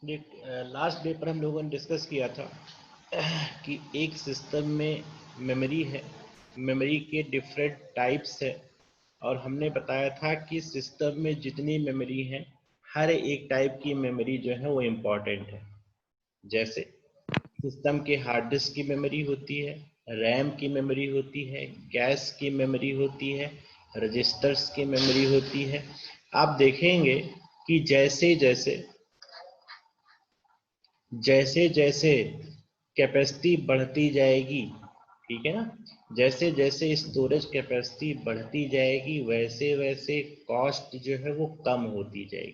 Last day पर हम लोगों ने डिस्कस किया था कि एक सिस्टम में मेमोरी है, मेमोरी के डिफरेंट टाइप्स है, और हमने बताया था कि सिस्टम में जितनी मेमोरी है हर एक टाइप की मेमोरी जो है वो इम्पॉर्टेंट है। जैसे सिस्टम के हार्ड डिस्क की मेमोरी होती है, रैम की मेमोरी होती है, कैश की मेमोरी होती है, रजिस्टर्स की मेमोरी होती है। आप देखेंगे कि जैसे जैसे जैसे जैसे कैपेसिटी बढ़ती जाएगी, ठीक है ना, जैसे जैसे स्टोरेज कैपेसिटी बढ़ती जाएगी वैसे वैसे कॉस्ट जो है वो कम होती जाएगी,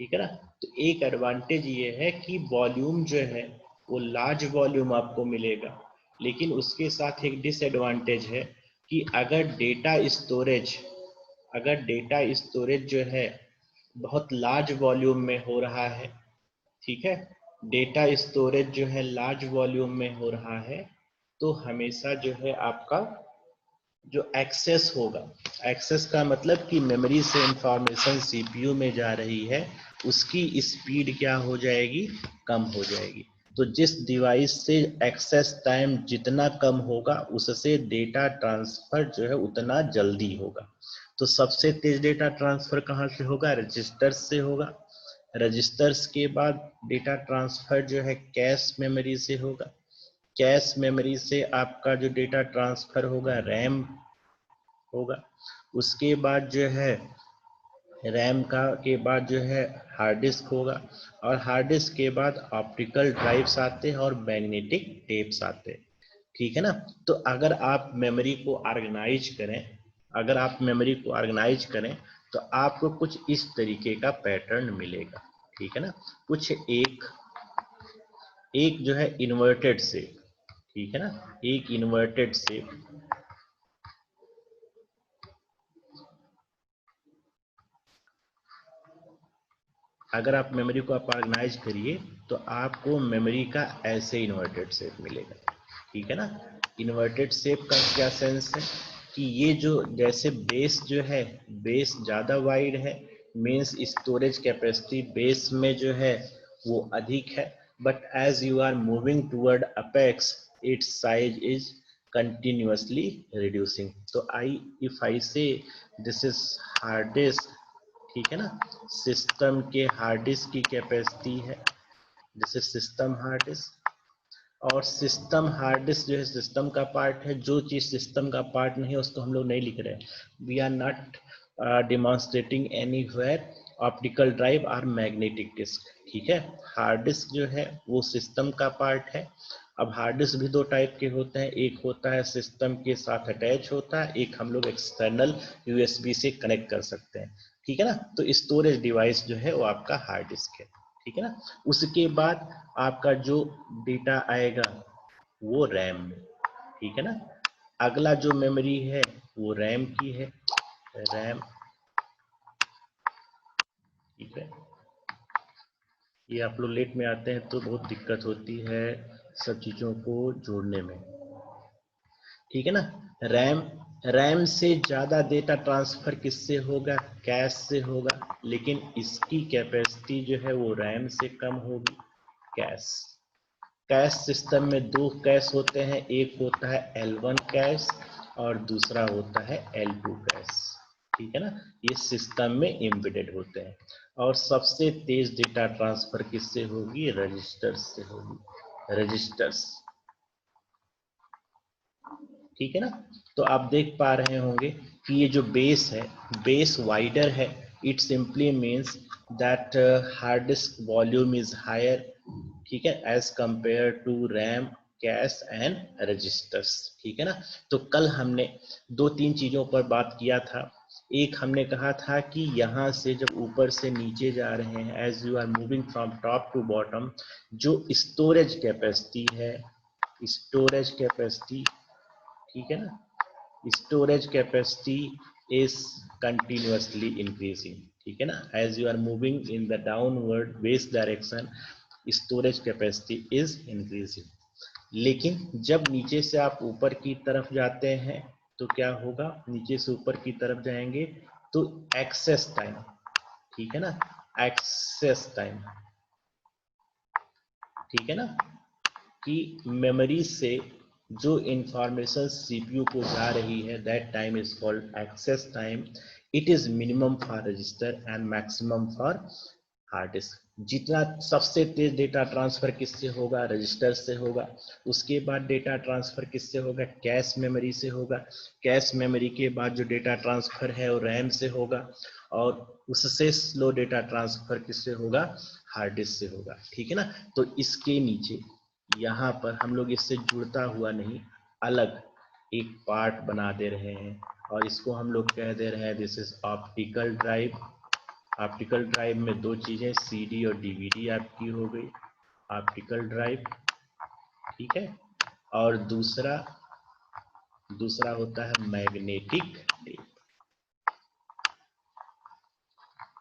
ठीक है ना। तो एक एडवांटेज ये है कि वॉल्यूम जो है वो लार्ज वॉल्यूम आपको मिलेगा, लेकिन उसके साथ एक डिसएडवांटेज है कि अगर डेटा स्टोरेज जो है बहुत लार्ज वॉल्यूम में हो रहा है, ठीक है, डेटा स्टोरेज जो है लार्ज वॉल्यूम में हो रहा है, तो हमेशा जो है आपका जो एक्सेस होगा, एक्सेस का मतलब कि मेमोरी से इंफॉर्मेशन सीपीयू में जा रही है, उसकी स्पीड क्या हो जाएगी, कम हो जाएगी। तो जिस डिवाइस से एक्सेस टाइम जितना कम होगा उससे डेटा ट्रांसफर जो है उतना जल्दी होगा। तो सबसे तेज डेटा ट्रांसफर कहाँ से होगा, रजिस्टर्स से होगा। रजिस्टर्स के बाद डेटा ट्रांसफर जो है कैश मेमोरी से होगा। कैश मेमोरी से आपका जो डेटा ट्रांसफर होगा रैम होगा। उसके बाद जो है रैम का के बाद जो है हार्ड डिस्क होगा, और हार्ड डिस्क के बाद ऑप्टिकल ड्राइव्स आते हैं और मैग्नेटिक टेप्स आते हैं, ठीक है ना। तो अगर आप मेमोरी को ऑर्गेनाइज करें तो आपको कुछ इस तरीके का पैटर्न मिलेगा, ठीक है ना। कुछ एक एक जो है इन्वर्टेड से, ठीक है ना, एक इन्वर्टेड से, अगर आप मेमोरी को आप ऑर्गेनाइज करिए तो आपको मेमोरी का ऐसे इन्वर्टेड शेप मिलेगा, ठीक है ना। इन्वर्टेड शेप का क्या सेंस है कि ये जो जैसे बेस जो है, बेस ज़्यादा वाइड है, मीन्स स्टोरेज कैपेसिटी बेस में जो है वो अधिक है, but as you are moving toward apex its size is continuously reducing. तो if I say this is hard disk, ठीक है ना, सिस्टम के हार्ड डिस्क की कैपेसिटी है, जैसे सिस्टम हार्ड डिस्क, और सिस्टम हार्ड डिस्क जो है सिस्टम का पार्ट है। जो चीज सिस्टम का पार्ट नहीं है उसको हम लोग नहीं लिख रहे हैं, we are not demonstrating anywhere optical drive और मैग्नेटिक डिस्क, ठीक है। हार्ड डिस्क जो है वो सिस्टम का पार्ट है। अब हार्ड डिस्क भी दो टाइप के होते हैं, एक होता है सिस्टम के साथ अटैच होता है, एक हम लोग एक्सटर्नल यूएसबी से कनेक्ट कर सकते हैं, ठीक है ना। तो स्टोरेज डिवाइस जो है वो आपका हार्ड डिस्क है, ठीक है ना। उसके बाद आपका जो डेटा आएगा वो रैम में, ठीक है ना। अगला जो मेमोरी है वो रैम की है, रैम, ठीक है। ये आप लोग लेट में आते हैं तो बहुत दिक्कत होती है सब चीज़ों को जोड़ने में, ठीक है ना। रैम, रैम से ज़्यादा डेटा ट्रांसफ़र किससे होगा, कैश से होगा, लेकिन इसकी कैपेसिटी जो है वो रैम से कम होगी, कैश। कैश सिस्टम में दो कैश होते हैं, एक होता है L1 कैश और दूसरा होता है L2 कैश, ठीक है ना। ये सिस्टम में एम्बेडेड होते हैं, और सबसे तेज डेटा ट्रांसफर किससे होगी, रजिस्टर्स से होगी, रजिस्टर्स, ठीक है ना। तो आप देख पा रहे होंगे कि ये जो बेस है, बेस वाइडर है, it simply means that hard disk volume is higher, ठीक है, as compare to RAM, cache and registers, ठीक है ना। तो कल हमने दो तीन चीजों पर बात किया था। एक हमने कहा था कि यहाँ से जब ऊपर से नीचे जा रहे हैं, as you are moving from top to bottom, जो स्टोरेज कैपेसिटी है, स्टोरेज कैपेसिटी, ठीक है ना, storage capacity is continuously increasing, ठीक है ना। As you are moving in the downward base direction, storage capacity is increasing. लेकिन जब नीचे से आप ऊपर की तरफ जाते हैं तो क्या होगा, नीचे से ऊपर की तरफ जाएंगे तो एक्सेस टाइम, ठीक है ना, एक्सेस टाइम, ठीक है ना, कि मेमोरी से जो इंफॉर्मेशन सीपीयू को जा रही है, that time is called access time. It is minimum for register and maximum for hard disk. जितना सबसे तेज डेटा ट्रांसफर किससे होगा, रजिस्टर से होगा। उसके बाद डेटा ट्रांसफर किससे होगा, कैश मेमोरी से होगा। कैश मेमोरी के बाद जो डेटा ट्रांसफर है वो रैम से होगा, और उससे स्लो डेटा ट्रांसफर किससे होगा, हार्ड डिस्क से होगा। ठीक है ना, तो इसके नीचे यहाँ पर हम लोग इससे जुड़ता हुआ नहीं, अलग एक पार्ट बना दे रहे हैं, और इसको हम लोग कह दे रहे हैं this is optical drive. Optical drive में दो चीजें, सीडी और डीवीडी आपकी हो गई, ऑप्टिकल ड्राइव। ठीक है, और दूसरा होता है मैग्नेटिक टेप।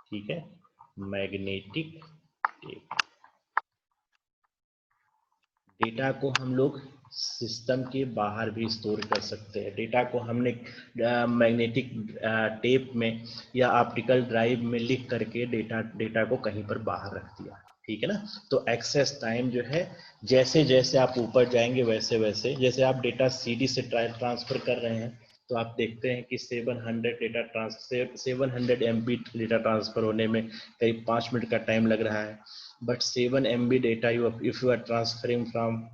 ठीक है, मैग्नेटिक टेप। डेटा को हम लोग सिस्टम के बाहर भी स्टोर कर सकते हैं। डेटा को हमने मैग्नेटिक टेप में या ऑप्टिकल ड्राइव में लिख करके डेटा को कहीं पर बाहर रख दिया। ठीक है ना, तो एक्सेस टाइम जो है, जैसे जैसे आप ऊपर जाएंगे वैसे वैसे, जैसे आप डेटा सीडी से ट्रांसफर कर रहे हैं, तो आप देखते हैं कि 700 MB डेटा ट्रांसफर होने में करीब 5 मिनट का टाइम लग रहा है। But 7 MB data, if you are transferring from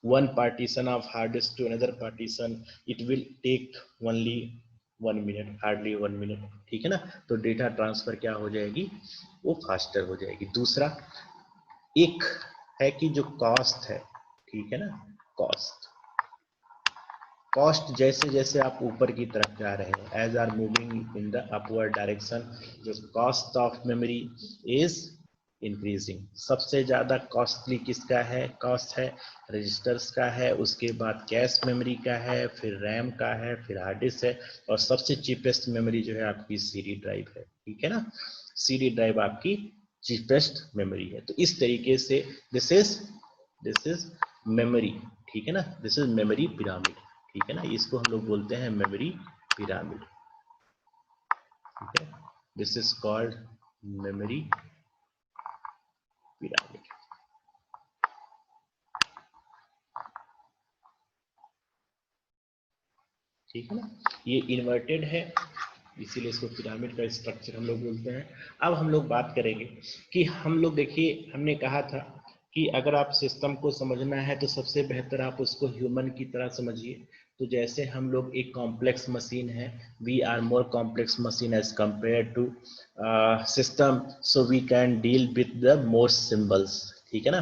one partition of hard disk to another partition, it will take only 1 minute, hardly 1 minute। ठीक है ना, तो डेटा ट्रांसफर क्या हो जाएगी, वो फास्टर हो जाएगी। दूसरा एक है कि जो कॉस्ट है, ठीक है ना, कॉस्ट जैसे जैसे आप ऊपर की तरफ जा रहे हैं, as are moving in the upward direction, जो cost of memory is increasing. सबसे ज्यादा कॉस्टली किसका है, कॉस्ट है रजिस्टर्स का है, उसके बाद कैश मेमोरी का है, फिर रैम का है, फिर हार्ड डिस्क है, और सबसे चीपेस्ट मेमोरी जो है आपकी सीडी ड्राइव है। ठीक है ना, सीडी ड्राइव आपकी चीपेस्ट मेमोरी है। तो इस तरीके से दिस इज मेमोरी। ठीक है ना, दिस इज मेमोरी पिरामिड। ठीक है ना, इसको हम लोग बोलते हैं मेमोरी पिरामिड। ठीक है, this is called memory pyramid. ठीक है ना, ये इन्वर्टेड है, इसीलिए इसको पिरामिड का स्ट्रक्चर हम लोग बोलते हैं। अब हम लोग बात करेंगे कि हम लोग, देखिए हमने कहा था कि अगर आप सिस्टम को समझना है तो सबसे बेहतर आप उसको ह्यूमन की तरह समझिए। तो जैसे हम लोग एक कॉम्प्लेक्स मशीन है, we are more complex machine as compare to system, so we can deal with the more symbols. ठीक है ना,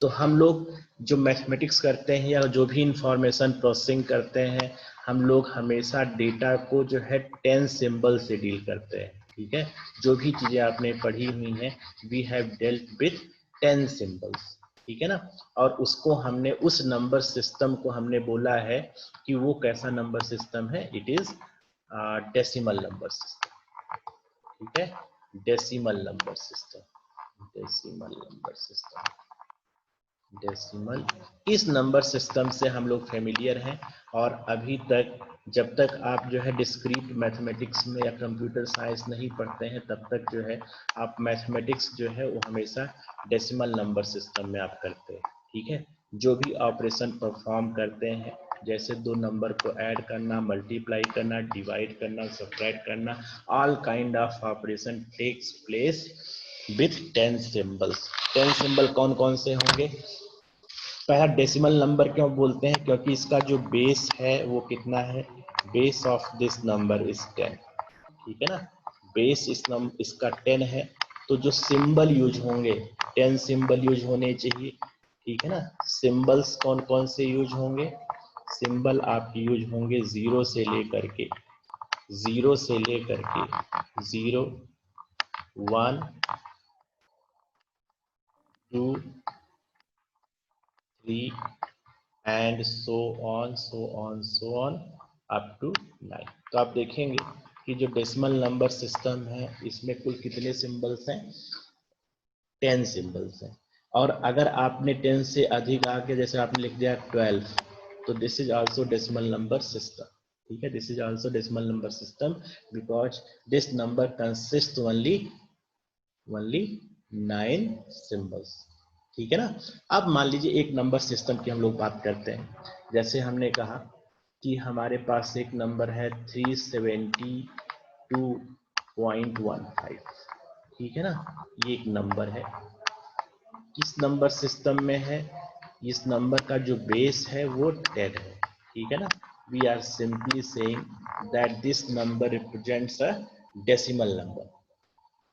तो हम लोग जो मैथमेटिक्स करते हैं या जो भी इंफॉर्मेशन प्रोसेसिंग करते हैं, हम लोग हमेशा डेटा को जो है 10 सिंबल से डील करते हैं। ठीक है, जो भी चीजें आपने पढ़ी हुई हैं, we have dealt with 10 symbols. ठीक है ना, और उसको हमने, उस नंबर सिस्टम को हमने बोला है कि वो कैसा नंबर सिस्टम है, it is decimal number system. ठीक है, decimal number system, decimal number system, decimal. इस नंबर सिस्टम से हम लोग फेमिलियर हैं, और अभी तक जब तक आप जो है डिस्क्रीट मैथमेटिक्स में या कंप्यूटर साइंस नहीं पढ़ते हैं, तब तक जो है आप मैथमेटिक्स जो है वो हमेशा डेसिमल नंबर सिस्टम में आप करते हैं। ठीक है, जो भी ऑपरेशन परफॉर्म करते हैं, जैसे दो नंबर को ऐड करना, मल्टीप्लाई करना, डिवाइड करना, सब्ट्रैक्ट करना, all kind of operation takes place with 10 symbols. 10 symbol कौन कौन से होंगे? पहला, डेसिमल नंबर क्यों बोलते हैं, क्योंकि इसका जो बेस है वो कितना है, base of this number is 10। ठीक है ना, बेस इसका 10 है, तो जो सिंबल यूज होंगे, 10 सिंबल यूज होने चाहिए। ठीक है ना, सिंबल्स कौन कौन से यूज होंगे, सिंबल आपके यूज होंगे 0 से लेकर के 0, 1, 2, 3 and so on up to 9। तो आप देखेंगे कि जो डेसिमल नंबर सिस्टम है, इसमें कुल कितने सिंबल्स हैं, 10 सिंबल्स हैं। और अगर आपने 10 से अधिक आके, जैसे आपने लिख दिया 12, तो this is also decimal number system. ठीक है, this is also decimal number system, because this number consist only 9 symbols. ठीक है ना। अब मान लीजिए एक नंबर सिस्टम की हम लोग बात करते हैं। जैसे हमने कहा कि हमारे पास एक नंबर है 372.15, ठीक है ना। ये एक नंबर है, किस नंबर सिस्टम में है, इस नंबर का जो बेस है वो 10 है, ठीक है ना। We are simply saying that this number represents a decimal number,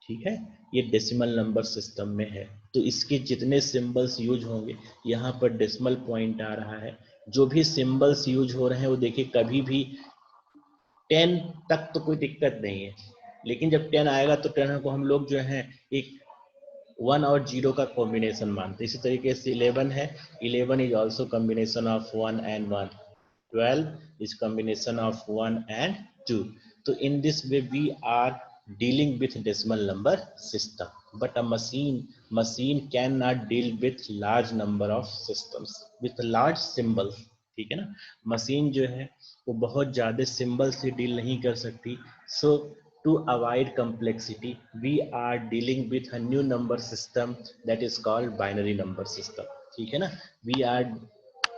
ठीक है। ये डेसिमल नंबर सिस्टम में है, तो इसके जितने सिंबल्स यूज होंगे, यहाँ पर डेसिमल पॉइंट आ रहा है, जो भी सिंबल्स यूज हो रहे हैं वो देखिए कभी भी 10 तक तो कोई दिक्कत नहीं है, लेकिन जब 10 आएगा तो 10 को हम लोग जो है एक 1 और 0 का कॉम्बिनेशन मानते हैं। इसी तरीके से 11 है, 11 is also combination of 1 and 1, 12 is combination of 1 and 2. So in this way we are dealing with decimal number system, but a machine cannot deal with large number of systems with large symbols, ठीक है ना। Machine जो है वो बहुत ज्यादा symbol से deal नहीं कर सकती। सो to avoid complexity we are dealing with a new number system that is called binary number system, ठीक है ना। we are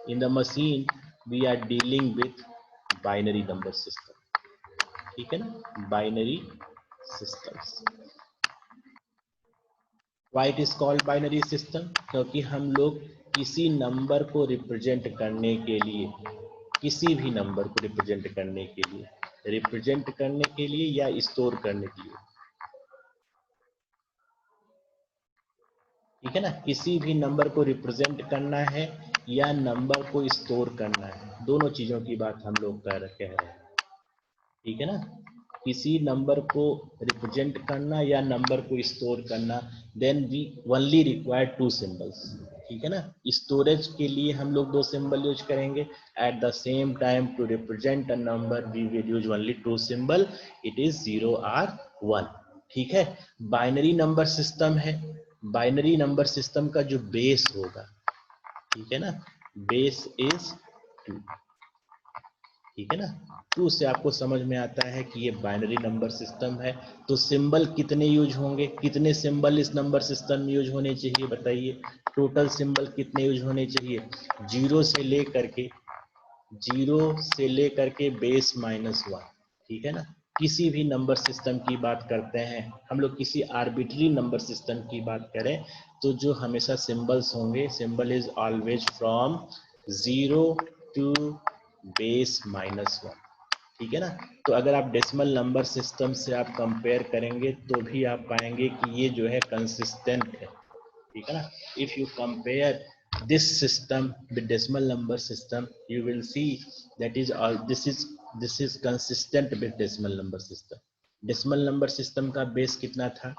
in the machine we are dealing with binary number system, ठीक है ना, binary systems। why it is called binary system? क्योंकि हम लोग किसी नंबर को रिप्रेजेंट करने के लिए, किसी भी नंबर को रिप्रेजेंट करने के लिए, या स्टोर करने के लिए, ठीक है ना, किसी भी नंबर को रिप्रेजेंट करना है या नंबर को स्टोर करना है, दोनों चीजों की बात हम लोग कह रहे हैं, ठीक है ना। किसी नंबर को रिप्रेजेंट करना या नंबर को स्टोर करना, then we only require two symbols, ठीक है ना। स्टोरेज के लिए हम लोग दो सिंबल यूज करेंगे, at the same time to represent a number we will use only two symbol, it is 0 और 1, ठीक है। बाइनरी नंबर सिस्टम है, बाइनरी नंबर सिस्टम का जो बेस होगा, ठीक है ना, बेस इज 2, ठीक है ना। 2 से आपको समझ में आता है कि ये बाइनरी नंबर सिस्टम है। तो सिंबल कितने यूज होंगे, कितने सिंबल इस नंबर सिस्टम में यूज होने चाहिए बताइए, टोटल सिंबल कितने यूज होने चाहिए, जीरो से लेकर के बेस -1, ठीक है ना। किसी भी नंबर सिस्टम की बात करते हैं हम लोग, किसी आर्बिट्री नंबर सिस्टम की बात करें तो जो हमेशा सिंबल्स होंगे, symbol is always from 0 to base -1, ठीक है ना। तो अगर आप डेसिमल नंबर सिस्टम से आप कंपेयर करेंगे तो भी आप पाएंगे कि ये जो है कंसिस्टेंट है, ठीक है ना। If you compare this system with decimal number system you will see that is all this is consistent with decimal number system। decimal number system का बेस कितना था,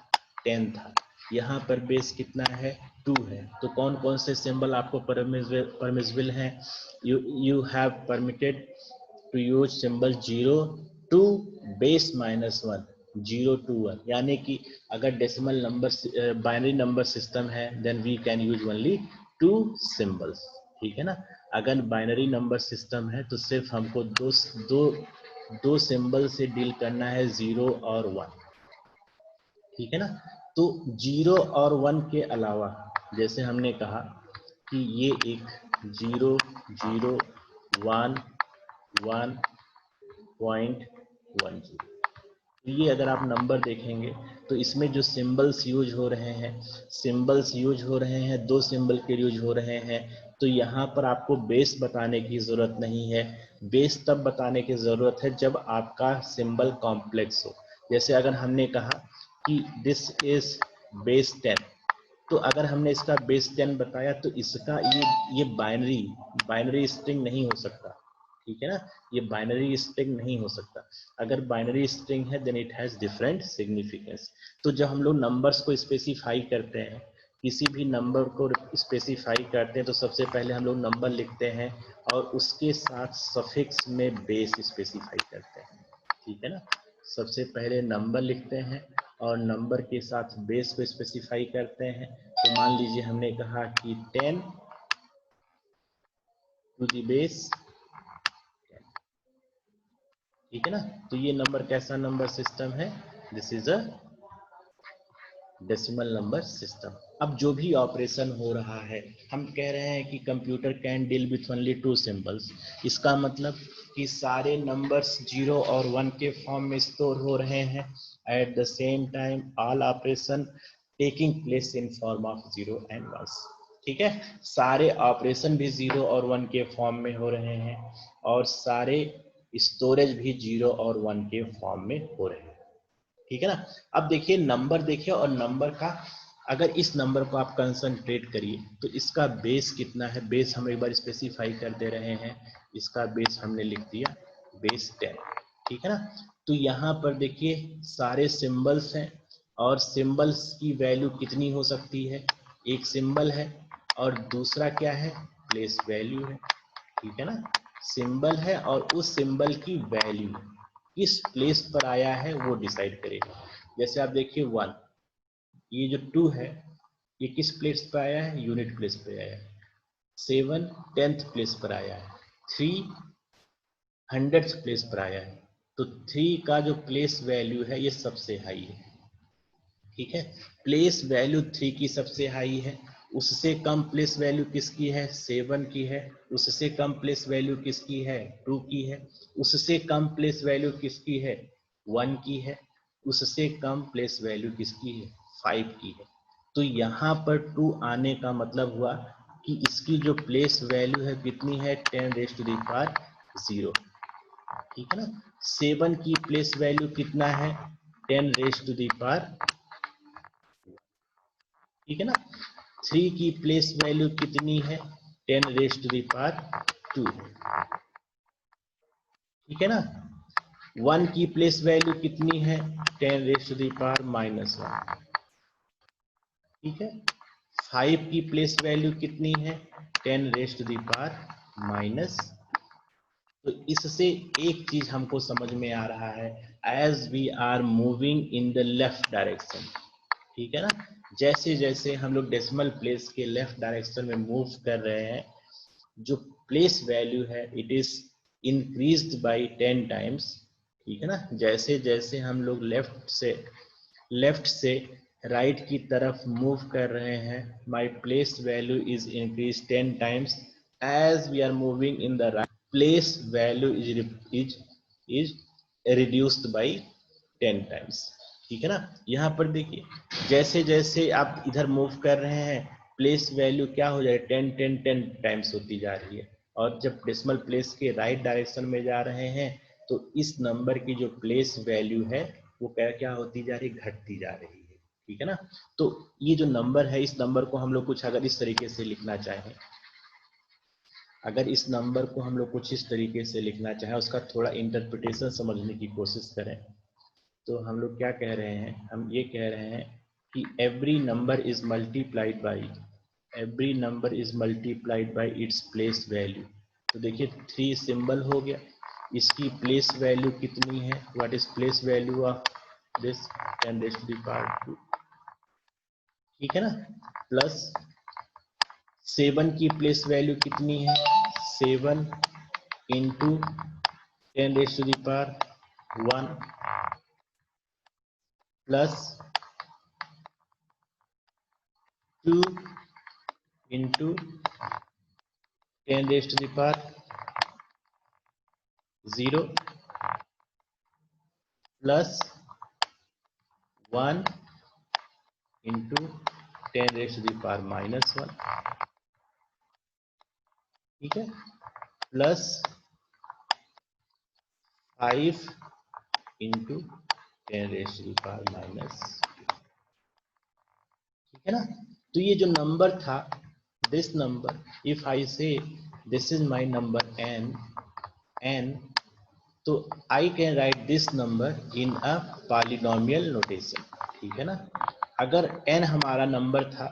10 था, यहाँ पर बेस कितना है, 2 है। तो कौन कौन से सिंबल आपको परमिसिबल हैं, you have permitted to use symbol 0 to base -1, 0 to 1, यानी कि अगर decimal number binary number system है then we can use only 2 symbols, ठीक है ना। अगर बाइनरी नंबर सिस्टम है तो सिर्फ हमको दो सिंबल से डील करना है, 0 और 1, ठीक है ना। तो 0 और 1 के अलावा जैसे हमने कहा कि ये एक 0 0 1 1.10, ये अगर आप नंबर देखेंगे तो इसमें जो सिंबल्स यूज हो रहे हैं, दो सिंबल के यूज हो रहे हैं। तो यहाँ पर आपको बेस बताने की जरूरत नहीं है, बेस तब बताने की जरूरत है जब आपका सिंबल कॉम्प्लेक्स हो। जैसे अगर हमने कहा कि दिस इज बेस 10, तो अगर हमने इसका बेस 10 बताया तो इसका ये बाइनरी स्ट्रिंग नहीं हो सकता, ठीक है ना। ये बाइनरी स्ट्रिंग नहीं हो सकता, अगर बाइनरी स्ट्रिंग है then it has different significance. तो जब हम लोग नंबर्स को स्पेसिफाई करते हैं, किसी भी नंबर को स्पेसिफाई करते हैं तो सबसे पहले हम लोग नंबर लिखते हैं और उसके साथ सफिक्स में बेस स्पेसिफाई करते हैं, ठीक है ना। सबसे पहले नंबर लिखते हैं और नंबर के साथ बेस को स्पेसिफाई करते हैं। तो मान लीजिए हमने कहा कि 10 टू द बेस, ठीक है ना। तो ये नंबर कैसा नंबर सिस्टम है, this is a decimal number system. अब जो भी ऑपरेशन हो रहा है, हम कह रहे हैं कि computer can deal with only 2 symbols. इसका मतलब कि सारे नंबर्स 0 और 1 के फॉर्म में स्टोर हो रहे हैं। Eight the same time all operation taking place in form of 0 and 1। ठीक है, सारे ऑपरेशन भी 0 और 1 के फॉर्म में हो रहे हैं और सारे स्टोरेज भी 0 और 1 के फॉर्म में हो रहे हैं। ठीक है ना। अब देखिए नंबर, देखिए, और नंबर का अगर इस नंबर को आप कंसंट्रेट करिए तो इसका बेस कितना है, बेस हम एक बार स्पेसिफाई कर दे रहे हैं। इसका बेस हमने लिख दिया बेस 10। ठीक है ना। तो यहाँ पर देखिए सारे सिंबल्स हैं और सिंबल्स की वैल्यू कितनी हो सकती है, एक सिंबल है और दूसरा क्या है, प्लेस वैल्यू है। ठीक है ना, सिंबल है और उस सिंबल की वैल्यू किस प्लेस पर आया है वो डिसाइड करेगा। जैसे आप देखिए 1, ये जो 2 है ये किस प्लेस पर आया है, यूनिट प्लेस पर आया है। 7 10th प्लेस पर आया है। 3 100th प्लेस पर आया है। तो 3 का जो प्लेस वैल्यू है ये सबसे हाई है। ठीक है, प्लेस वैल्यू 3 की सबसे हाई है। उससे कम प्लेस वैल्यू किसकी है, 7 की है। उससे कम प्लेस वैल्यू किसकी है, 2 की है। उससे कम प्लेस वैल्यू किसकी है, 1 की है। उससे कम प्लेस वैल्यू किसकी है, 5 की है। तो यहाँ पर 2 आने का मतलब हुआ कि इसकी जो प्लेस वैल्यू है कितनी है, 10⁻⁴। ठीक है ना। 7 की प्लेस वैल्यू कितना है, 10⁻⁴। ठीक है ना। 3 की प्लेस वैल्यू कितनी है, 10⁻²। ठीक है ना। 1 की प्लेस वैल्यू कितनी है, 10⁻⁻1। ठीक है। 5 की प्लेस वैल्यू कितनी है, 10⁻⁻। तो इससे एक चीज हमको समझ में आ रहा है, as we are moving in the left direction. ठीक है ना, जैसे जैसे हम लोग डेसिमल प्लेस के लेफ्ट डायरेक्शन में मूव कर रहे हैं, जो प्लेस वैल्यू है it is increased by 10 times. ठीक है ना, जैसे जैसे हम लोग लेफ्ट से राइट की तरफ मूव कर रहे हैं, my place value is increase 10 times. As we are moving in the right, place value is reduced by 10 times. ठीक है ना। यहाँ पर देखिए जैसे जैसे आप इधर मूव कर रहे हैं, प्लेस वैल्यू क्या हो जाए, 10 टाइम्स होती जा रही है। और जब डेसिमल प्लेस के राइट डायरेक्शन में जा रहे हैं तो इस नंबर की जो प्लेस वैल्यू है वो क्या क्या होती जा रही, घटती जा रही है। ठीक है ना। तो ये जो नंबर है, इस नंबर को हम लोग कुछ अगर इस तरीके से लिखना चाहें, अगर इस नंबर को हम लोग कुछ इस तरीके से लिखना चाहें, उसका थोड़ा इंटरप्रिटेशन समझने की कोशिश करें, तो हम लोग क्या कह रहे हैं, हम ये कह रहे हैं कि every number is multiplied by its place value. तो देखिए 3 सिंबल हो गया, इसकी प्लेस वैल्यू कितनी है, what is place value of this, 10⁻²। ठीक है ना। प्लस 7 की प्लेस वैल्यू कितनी है, 7 into 10⁻⁴ plus 2 into 10⁻�0 plus 1 into 10⁻⁻1। ठीक है, प्लस 5 इंटू 10⁻⁻। ठीक है ना। तो ये जो नंबर था, दिस नंबर, इफ आई से this is my number n, तो I can write this number in a polynomial notation. ठीक है ना। अगर n हमारा नंबर था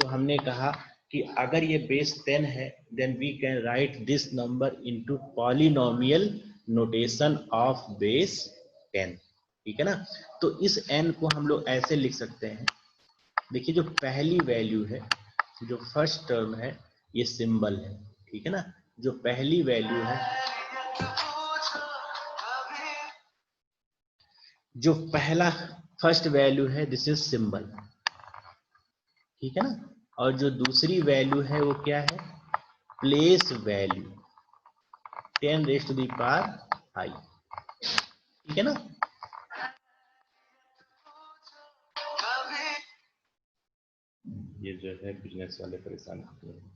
तो हमने कहा कि अगर ये बेस 10 है then we can write this number into polynomial notation of base 10। ठीक है ना। तो इस n को हम लोग ऐसे लिख सकते हैं, देखिए जो पहली वैल्यू है, जो फर्स्ट टर्म है, ये सिंबल है। ठीक है ना, जो पहली वैल्यू है, जो पहला फर्स्ट वैल्यू है, दिस इज सिंबल। ठीक है ना। और जो दूसरी वैल्यू है वो क्या है, place value 10 raise to the power i, ठीक है ना। ये जो है बिजनेस वाले परेशान होते हैं,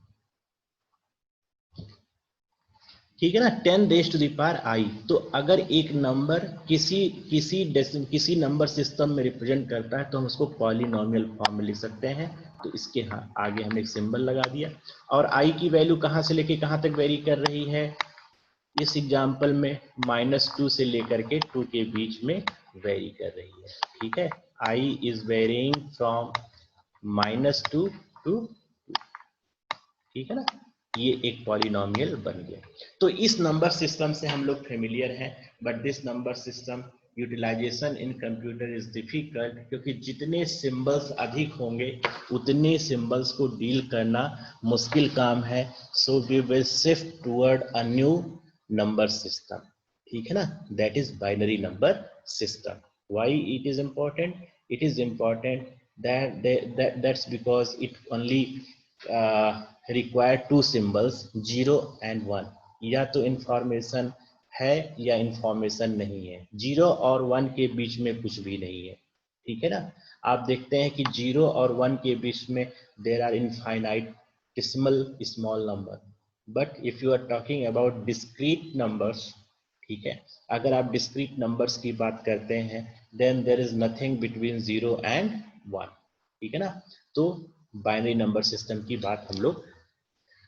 ठीक है ना। 10 रेज़ टू द पावर आई, तो अगर एक नंबर किसी नंबर सिस्टम में रिप्रेजेंट करता है तो हम उसको पॉलिनोमियल फॉर्म में लिख सकते हैं। तो इसके आगे हमने एक सिंबल लगा दिया। और आई की वैल्यू कहाँ से लेके कहाँ तक वेरी कर रही है, इस एग्जाम्पल में -2 से लेकर के 2 के बीच में वेरी कर रही है, ठीक है। I is varying from -2 to 2, ठीक है ना। ये एक पॉलिनोमियल बन गया। तो इस नंबर सिस्टम से हम लोग फेमिलियर हैं, but this number system utilization in computer is difficult, क्योंकि जितने सिंबल्स अधिक होंगे उतने सिंबल्स को डील करना मुश्किल काम है। So we will shift toward a new number system, ठीक है ना, that is binary number system. Why it is important, it is important that's because it only require two symbols 0 and 1। या तो इंफॉर्मेशन है या इंफॉर्मेशन नहीं है, 0 और 1 के बीच में कुछ भी नहीं है, ठीक है ना। आप देखते हैं कि 0 और 1 के बीच में there are infinitesimal small number, but if you are talking about discrete numbers, ठीक है, अगर आप डिस्क्रीट नंबर्स की बात करते हैं then there is nothing between 0 and 1, ठीक है ना। तो बाइनरी नंबर सिस्टम की बात हम लोग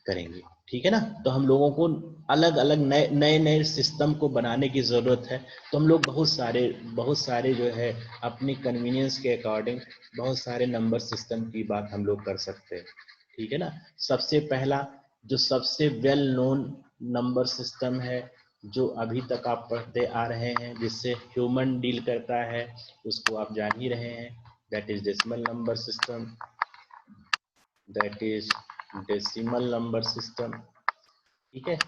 करेंगे, ठीक है ना। तो हम लोगों को अलग अलग नए नए सिस्टम को बनाने की ज़रूरत है। तो हम लोग बहुत सारे जो है अपनी कन्वीनियंस के अकॉर्डिंग बहुत सारे नंबर सिस्टम की बात हम लोग कर सकते हैं, ठीक है ना। सबसे पहला जो सबसे वेल नोन नंबर सिस्टम है, जो अभी तक आप पढ़ते आ रहे हैं, जिससे ह्यूमन डील करता है, उसको आप जान ही रहे हैं, that is decimal number system, that is decimal number system, ठीक है।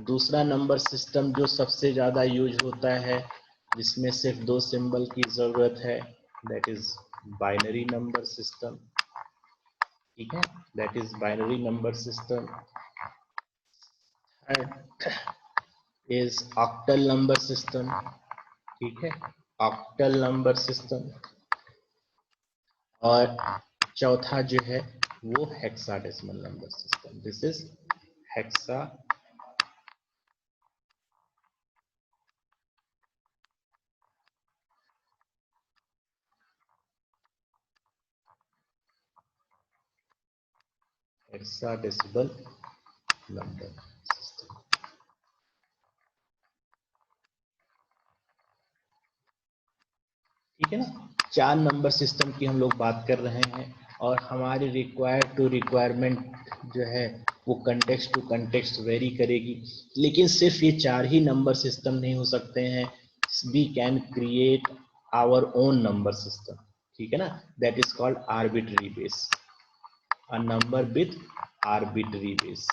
दूसरा नंबर सिस्टम जो सबसे ज़्यादा यूज होता है, जिसमें सिर्फ 2 सिंबल की ज़रूरत है, that is binary number system, ठीक है, that is binary number system. Third is octal number system, ठीक है, ऑक्टल नंबर सिस्टम। और चौथा जो है वो hexadecimal number system, this is hexa hexadecimal number system, ठीक है ना। 4 नंबर सिस्टम की हम लोग बात कर रहे हैं, और हमारी रिक्वायर्ड टू रिक्वायरमेंट जो है वो कंटेक्स्ट टू कंटेक्स्ट वेरी करेगी। लेकिन सिर्फ ये 4 ही नंबर सिस्टम नहीं हो सकते हैं, we can create our own number system, ठीक है ना, that is called arbitrary base, a number with arbitrary base,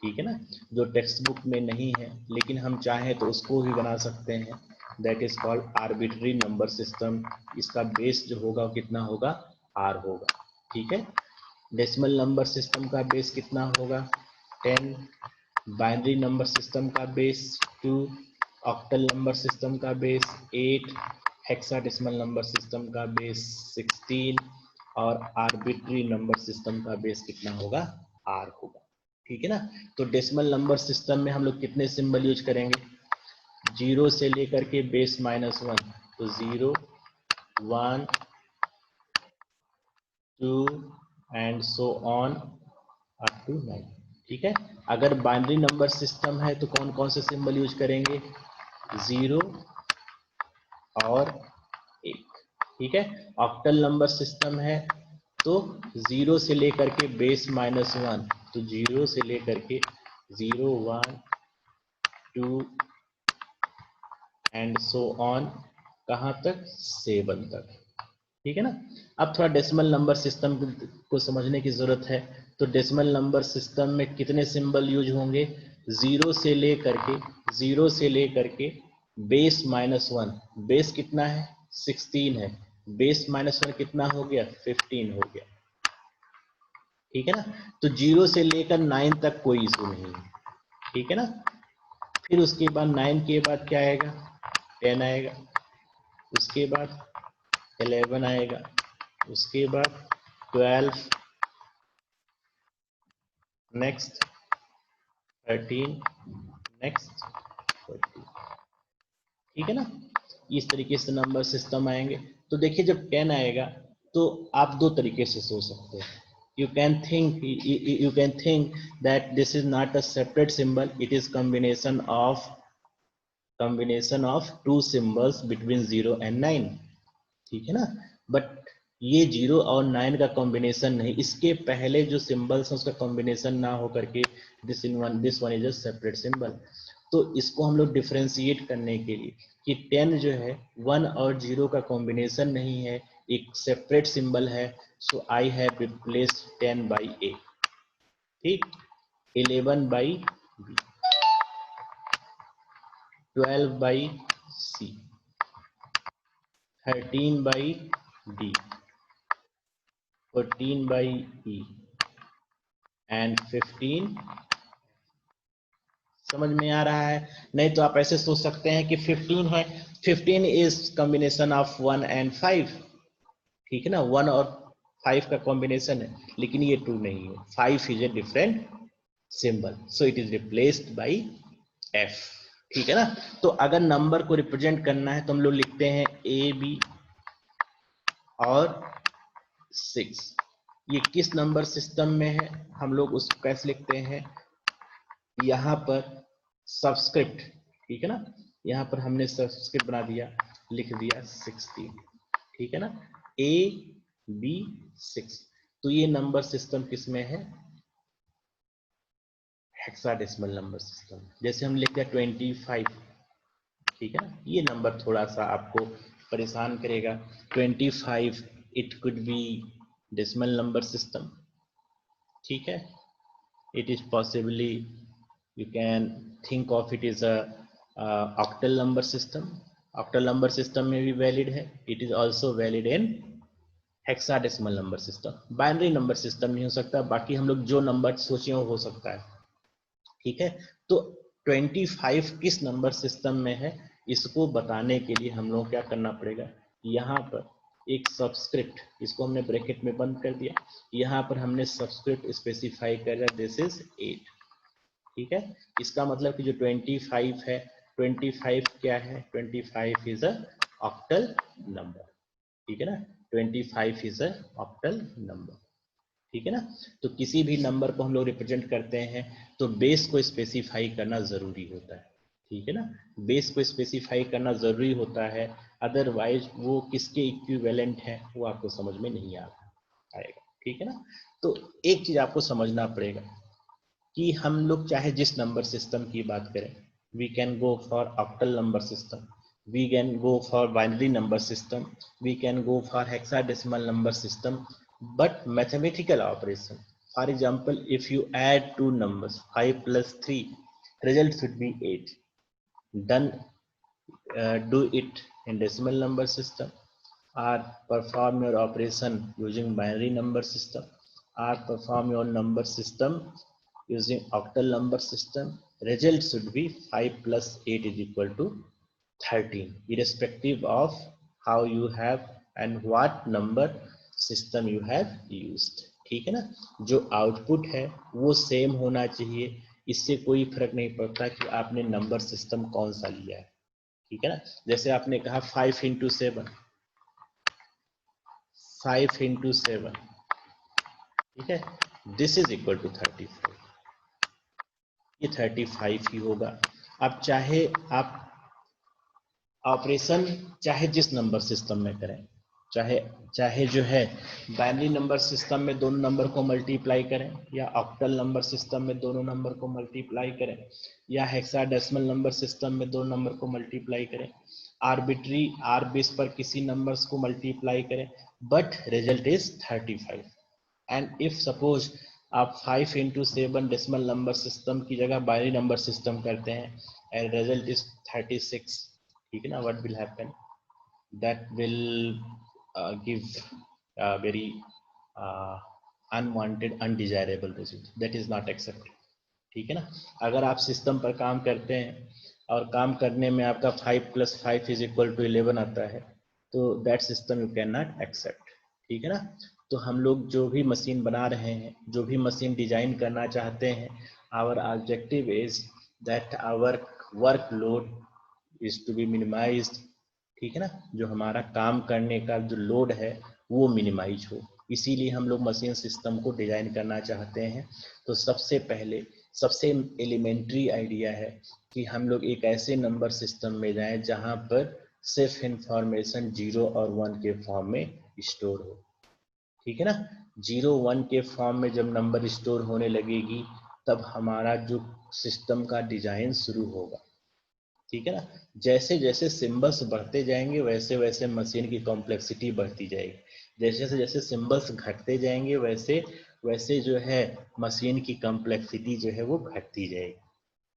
ठीक है ना, जो टेक्स्ट बुक में नहीं है लेकिन हम चाहें तो उसको भी बना सकते हैं, that is called arbitrary number system. इसका बेस जो होगा वो कितना होगा, आर होगा, ठीक है। डेसिमल नंबर सिस्टम का बेस कितना होगा, 10, बाइनरी नंबर सिस्टम का बेस 2, ऑक्टल नंबर सिस्टम का बेस 8, हेक्साडेसिमल नंबर सिस्टम का बेस 16, और आर्बिट्री नंबर सिस्टम का बेस कितना होगा, आर होगा, ठीक है ना। तो डेसिमल नंबर सिस्टम में हम लोग कितने सिंबल यूज करेंगे, 0 से लेकर के बेस -1, तो 0, 1, 2 and so on up to 9, ठीक है। अगर बाइनरी नंबर सिस्टम है तो कौन कौन से सिंबल यूज करेंगे, 0 और 1, ठीक है। ऑक्टल नंबर सिस्टम है तो 0 से लेकर के बेस -1, तो 0 से लेकर के 0, 1, 2 एंड सो ऑन, कहाँ तक, 7 तक, ठीक है ना। अब थोड़ा डेसिमल नंबर सिस्टम को समझने की जरूरत है। तो डेसिमल नंबर सिस्टम में कितने सिंबल यूज होंगे, 0 से लेकर के बेस -1, बेस कितना है, 16 है, बेस -1 कितना हो गया, 15 हो गया, ठीक है ना। तो 0 से लेकर 9 तक कोई इशू नहीं है, ठीक है ना। फिर उसके बाद 9 के बाद क्या आएगा, 10 आएगा, उसके बाद 11 आएगा, उसके बाद 12, नेक्स्ट 13, नेक्स्ट 14, ठीक है ना। इस तरीके से नंबर सिस्टम आएंगे। तो देखिए जब 10 आएगा तो आप दो तरीके से सोच सकते हैं। You can think that this is not a separate symbol, it is combination of two symbols between 0 and 9, ठीक है ना। बट ये 0 और 9 का कॉम्बिनेशन नहीं, इसके पहले जो सिंबल्स है उसका कॉम्बिनेशन ना हो करके this one is a separate symbol. तो इसको हम लोग डिफ्रेंशिएट करने के लिए कि 10 जो है 1 और 0 का कॉम्बिनेशन नहीं है, एक सेपरेट सिंबल है, so I have replaced 10 by A, ठीक, 11 by B, 12 by C, 13 by D, 14 by E and 15। समझ में आ रहा है? नहीं तो आप ऐसे सोच सकते हैं कि 15 है, 15 इज कॉम्बिनेशन ऑफ 1 एंड 5, ठीक है ना, 1 और 5 का कॉम्बिनेशन है, लेकिन ये 2 नहीं है, 5 is a different symbol, so it is replaced by F, ठीक है ना। तो अगर नंबर को रिप्रेजेंट करना है तो हम लोग लिखते हैं ए बी और 6। ये किस नंबर सिस्टम में है, हम लोग उसको कैसे लिखते हैं, यहाँ पर सबस्क्रिप्ट, ठीक है ना, यहाँ पर हमने सबस्क्रिप्ट बना दिया, लिख दिया 16, ठीक है ना, ए बी 6। तो ये नंबर सिस्टम किस में है, हेक्साडेसिमल नंबर सिस्टम। जैसे हम लिखते हैं 25, ठीक है ना, ये नंबर थोड़ा सा आपको परेशान करेगा, 25 it could be decimal number system, ठीक है, it is possibly you can think of it as a octal number system, octal number system में भी valid है, it is also valid in hexadecimal number system, binary number system नहीं हो सकता, बाकी हम लोग जो नंबर सोचे वो हो सकता है, ठीक है। तो 25 किस नंबर सिस्टम में है, इसको बताने के लिए हम लोग क्या करना पड़ेगा, यहाँ पर एक सबस्क्रिप्ट, इसको हमने ब्रैकेट में बंद कर दिया, यहाँ पर हमने सबस्क्रिप्ट स्पेसिफाई कर दिया, दिस इज 8, ठीक है। इसका मतलब कि जो 25 है, 25 क्या है, 25 इज अ ऑक्टल नंबर, ठीक है ना, 25 इज अ ऑक्टल नंबर, ठीक है ना। तो किसी भी नंबर को हम लोग रिप्रेजेंट करते हैं तो बेस को स्पेसिफाई करना जरूरी होता है, ठीक है ना, बेस को स्पेसिफाई करना जरूरी होता है, अदरवाइज वो किसके इक्विवेलेंट है वो आपको समझ में नहीं आएगा, ठीक है ना। तो एक चीज आपको समझना पड़ेगा कि हम लोग चाहे जिस नंबर सिस्टम की बात करें, we can go for octal number system, we can go for binary number system, we can go for hexadecimal number system, but mathematical operation, for example if you add two numbers 5 plus 3, result should be 8, done, do it in decimal number system or perform your operation using binary number system or perform your number system using octal number system, result should be 5 plus 8 is equal to 13, irrespective of how you have and what number system you have used, ठीक है ना। जो output है वो same होना चाहिए, इससे कोई फर्क नहीं पड़ता कि आपने नंबर सिस्टम कौन सा लिया है, ठीक है ना। जैसे आपने कहा 5 इंटू 7, 5 इंटू 7, ठीक है, दिस इज इक्वल टू 35, ये 35 ही होगा। अब चाहे आप ऑपरेशन चाहे जिस नंबर सिस्टम में करें, चाहे चाहे जो है बाइनरी नंबर सिस्टम में दोनों नंबर को मल्टीप्लाई करें, या ऑक्टल नंबर सिस्टम में दोनों नंबर को मल्टीप्लाई करें, या हेक्साडेसिमल नंबर सिस्टम में दोनों नंबर को मल्टीप्लाई करें, आर्बिट्री आर बेस पर किसी नंबर्स को मल्टीप्लाई करें, but result is 35। And if suppose आप 5 इंटू 7 डेसिमल नंबर सिस्टम की जगह बाइनरी नंबर सिस्टम करते हैं एंड रिजल्ट इज 36, ठीक है ना, what will happen, that will give very uh, unwanted undesirable result, that is not accepted. ठीक है ना। अगर आप सिस्टम पर काम करते हैं और काम करने में आपका 5 + 5 = 11 आता है, तो that system you can not accept. ठीक है ना। तो हम लोग जो भी मशीन बना रहे हैं, जो भी मशीन डिजाइन करना चाहते हैं, our objective is that our workload is to be minimized. ठीक है ना। जो हमारा काम करने का जो लोड है वो मिनिमाइज हो, इसीलिए हम लोग मशीन सिस्टम को डिजाइन करना चाहते हैं। तो सबसे पहले सबसे एलिमेंट्री आइडिया है कि हम लोग एक ऐसे नंबर सिस्टम में जाएं जहां पर सिर्फ इंफॉर्मेशन 0 और 1 के फॉर्म में स्टोर हो। ठीक है ना। 0 1 के फॉर्म में जब नंबर स्टोर होने लगेगी तब हमारा जो सिस्टम का डिजाइन शुरू होगा। ठीक है ना। जैसे जैसे सिंबल्स बढ़ते जाएंगे वैसे वैसे मशीन की कॉम्प्लेक्सिटी बढ़ती जाएगी, जैसे जैसे सिंबल्स घटते जाएंगे वैसे वैसे जो है मशीन की कॉम्प्लेक्सिटी जो है वो घटती जाएगी।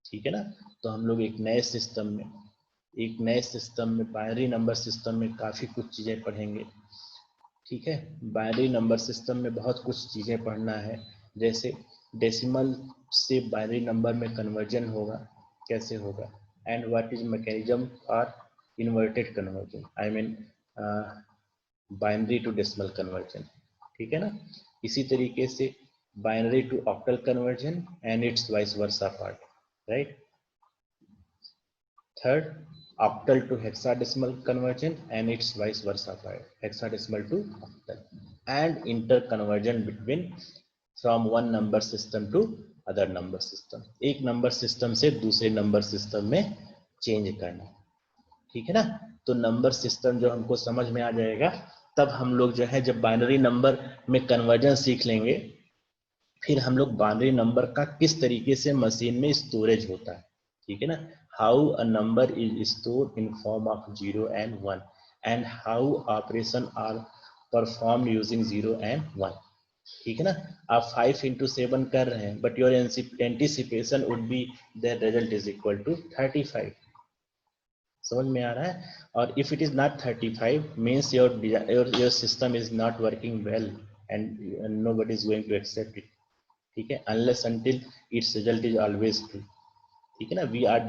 ठीक है ना। तो हम लोग एक नए सिस्टम में बाइनरी नंबर सिस्टम में काफ़ी कुछ चीज़ें पढ़ेंगे। ठीक है। बाइनरी नंबर सिस्टम में बहुत कुछ चीज़ें पढ़ना है, जैसे डेसिमल से बाइनरी नंबर में कन्वर्जन होगा, कैसे होगा, and what is mechanism for inverted conversion, I mean binary to decimal conversion. ठीक है ना। इसी तरीके से binary to octal conversion and it's vice versa part, right. Third, octal to hexadecimal conversion and its vice versa part, hexadecimal to octal, and interconversion between from one number system to other number system, एक number system से दूसरे number system में change करना। ठीक है ना। तो number system जो हमको समझ में आ जाएगा तब हम लोग जो है जब बाइनरी नंबर में कन्वर्जन सीख लेंगे, फिर हम लोग बाइनरी नंबर का किस तरीके से मशीन में स्टोरेज होता है। ठीक है ना। How a number is stored in form of 0 and 1 and how operation are perform using 0 and 1। ठीक है ना। आप 5 × 7 कर रहे हैं but your anticipation would be that result is equal to 35। समझ में आ रहा है। और if it is not 35 means your system is not working well and nobody is going to accept it. ठीक है। Unless until it's result is always true. ठीक है ना। We are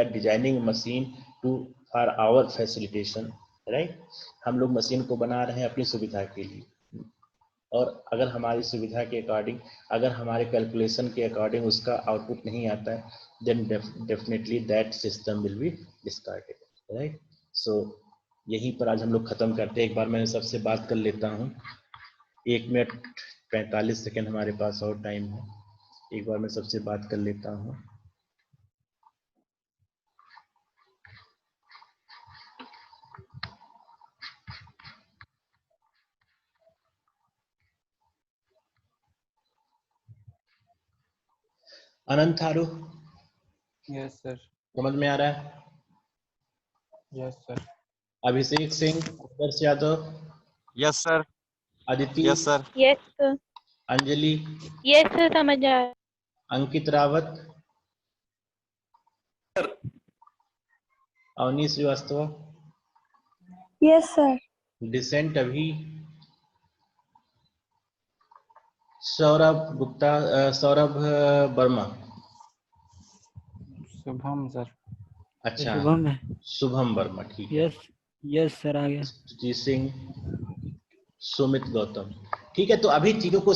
designing machine to for our facilitation, right. हम लोग machine को बना रहे हैं अपनी सुविधा के लिए, और अगर हमारी सुविधा के अकॉर्डिंग, अगर हमारे कैलकुलेशन के अकॉर्डिंग उसका आउटपुट नहीं आता है, then definitely that system will be discarded, right. So यहीं पर आज हम लोग खत्म करते हैं। एक बार मैं सबसे बात कर लेता हूँ, 1 मिनट 45 सेकेंड हमारे पास और टाइम है। एक बार मैं सबसे बात कर लेता हूँ। Anant Tharu, yes sir. समझ में आ रहा है? Yes sir. Abhishek Singh, Adarsh Yadav, yes sir. Aditi, yes sir. Yes sir. Anjali, yes sir, समझ आ रहा है। Ankit Rawat, Avani Srivastava, yes sir. Decent अभी, सौरभ गुप्ता, सौरभ वर्मा, शुभम सर। अच्छा शुभम है। शुभम वर्मा, ठीक है। यस यस सर, आ गया। जी सिंह, सुमित गौतम, ठीक है। तो अभी चीजों को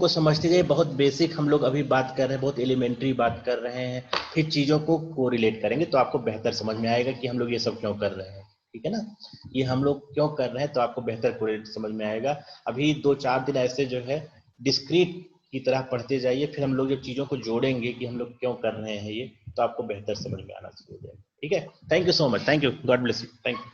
समझते जाइए, बहुत बेसिक हम लोग अभी बात कर रहे हैं, बहुत एलिमेंट्री बात कर रहे हैं, फिर चीजों को कोरिलेट करेंगे तो आपको बेहतर समझ में आएगा कि हम लोग ये सब क्यों कर रहे हैं। ठीक है ना। ये हम लोग क्यों कर रहे हैं तो आपको बेहतर कोरिलेट समझ में आएगा। अभी 2-4 दिन ऐसे जो है डिस्क्रीट की तरह पढ़ते जाइए, फिर हम लोग जब चीजों को जोड़ेंगे कि हम लोग क्यों कर रहे हैं ये, तो आपको बेहतर समझ में आना शुरू हो जाएगा। ठीक है। Thank you so much, thank you, God bless you, thank you.